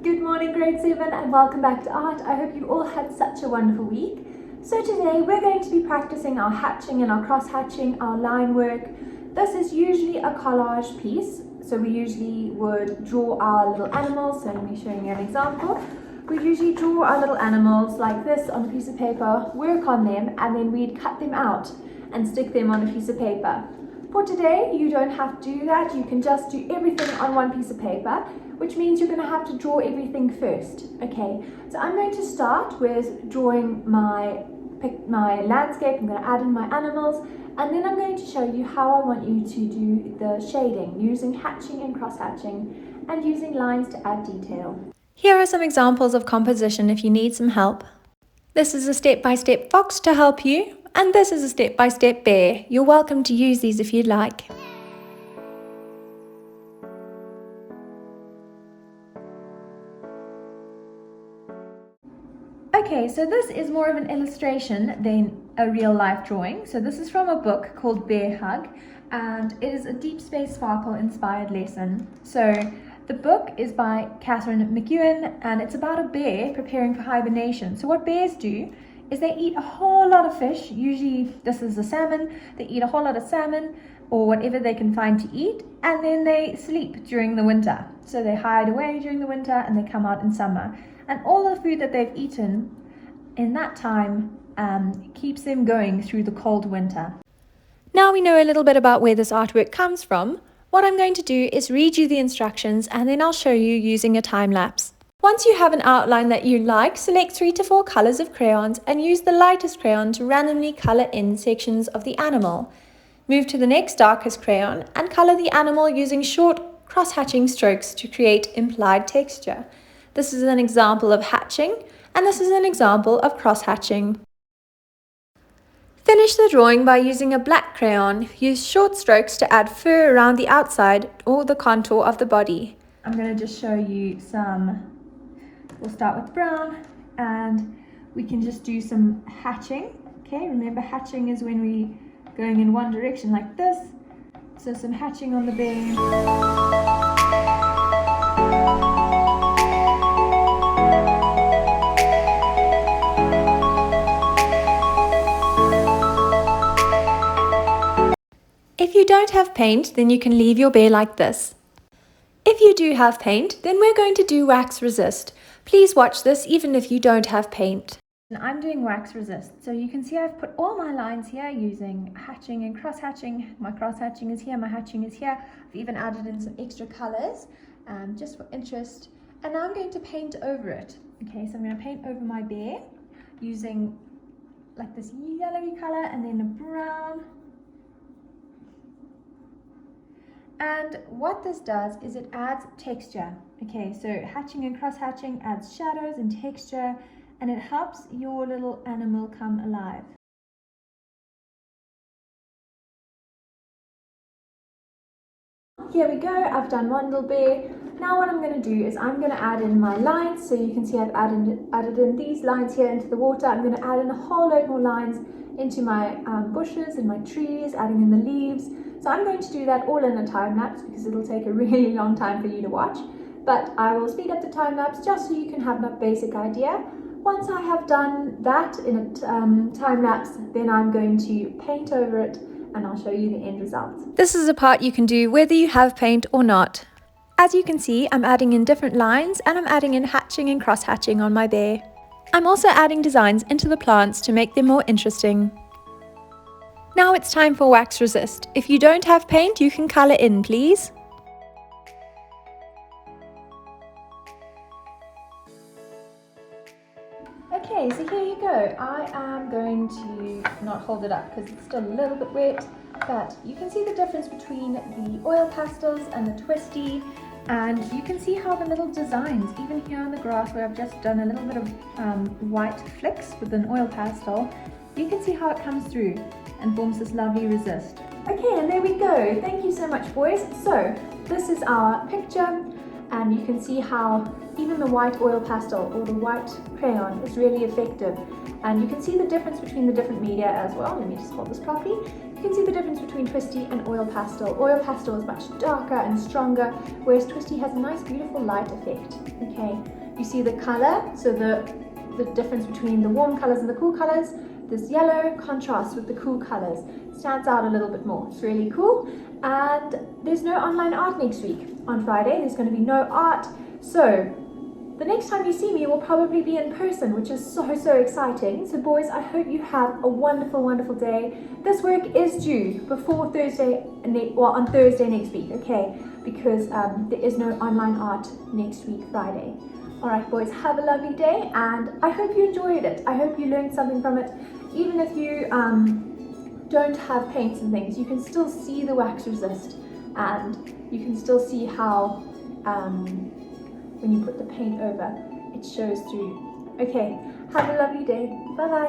Good morning, grade 7, and welcome back to art. I hope you all had such a wonderful week. So today we're going to be practicing our hatching and our cross-hatching, our line work. This is usually a collage piece, so we usually would draw our little animals. So let me show you an example. We usually draw our little animals like this on a piece of paper, work on them, and then we'd cut them out and stick them on a piece of paper. For today, you don't have to do that. You can just do everything on one piece of paper, which means you're going to have to draw everything first. Okay, so I'm going to start with drawing my landscape. I'm going to add in my animals, and then I'm going to show you how I want you to do the shading using hatching and cross-hatching and using lines to add detail. Here are some examples of composition if you need some help. This is a step-by-step fox to help you, and this is a step-by-step bear. You're welcome to use these if you'd like. Okay, so this is more of an illustration than a real life drawing. So this is from a book called Bear Hug, and it is a Deep Space Sparkle inspired lesson. So the book is by Catherine McEwen, and it's about a bear preparing for hibernation. So what bears do is they eat a whole lot of fish. Usually this is a salmon. They eat a whole lot of salmon or whatever they can find to eat, and then they sleep during the winter. So they hide away during the winter and they come out in summer. And all the food that they've eaten in that time keeps them going through the cold winter. Now we know a little bit about where this artwork comes from. What I'm going to do is read you the instructions, and then I'll show you using a time lapse. Once you have an outline that you like, select 3 to 4 colors of crayons and use the lightest crayon to randomly color in sections of the animal. Move to the next darkest crayon and color the animal using short cross-hatching strokes to create implied texture. This is an example of hatching, and this is an example of cross-hatching. Finish the drawing by using a black crayon. Use short strokes to add fur around the outside or the contour of the body. I'm going to just show you we'll start with brown, and we can just do some hatching. Okay, remember hatching is when we going in one direction like this. So some hatching on the bear. If you don't have paint, then you can leave your bear like this. If you do have paint, then we're going to do wax resist. Please watch this even if you don't have paint. I'm doing wax resist. So you can see I've put all my lines here using hatching and cross-hatching. My cross-hatching is here, my hatching is here. I've even added in some extra colors just for interest. And now I'm going to paint over it. Okay, so I'm going to paint over my bear using like this yellowy color and then a brown. And what this does is it adds texture. Okay, so hatching and cross-hatching adds shadows and texture, and it helps your little animal come alive. Here we go, I've done one little bear. Now what I'm going to do is I'm going to add in my lines. So you can see I've added in these lines here into the water. I'm going to add in a whole load more lines into my bushes and my trees, adding in the leaves. So I'm going to do that all in a time lapse because it'll take a really long time for you to watch. But I will speed up the time lapse just so you can have a basic idea. Once I have done that in a time lapse, then I'm going to paint over it and I'll show you the end result. This is a part you can do whether you have paint or not. As you can see, I'm adding in different lines and I'm adding in hatching and cross-hatching on my bear. I'm also adding designs into the plants to make them more interesting. Now it's time for wax resist. If you don't have paint, you can color in, please. Okay, so here you go. I am going to not hold it up because it's still a little bit wet, but you can see the difference between the oil pastels and the twisty, and you can see how the little designs, even here on the grass where I've just done a little bit of white flicks with an oil pastel, you can see how it comes through and forms this lovely resist. Okay, and there we go. Thank you so much, boys. So this is our picture, and you can see how even the white oil pastel or the white crayon is really effective. And you can see the difference between the different media as well. Let me just hold this properly. You can see the difference between Twisty and oil pastel. Oil pastel is much darker and stronger, whereas Twisty has a nice beautiful light effect. Okay, you see the color, so the difference between the warm colors and the cool colors. This yellow contrasts with the cool colors, stands out a little bit more. It's really cool. And there's no online art next week. On Friday there's going to be no art, so the next time you see me will probably be in person, which is so exciting. So boys, I hope you have a wonderful day. This work is due before Thursday, on Thursday next week, okay? Because there is no online art next week, Friday. All right, boys, have a lovely day, and I hope you enjoyed it. I hope you learned something from it. Even if you don't have paints and things, you can still see the wax resist, and you can still see how when you put the paint over, it shows through. Okay, have a lovely day. Bye bye.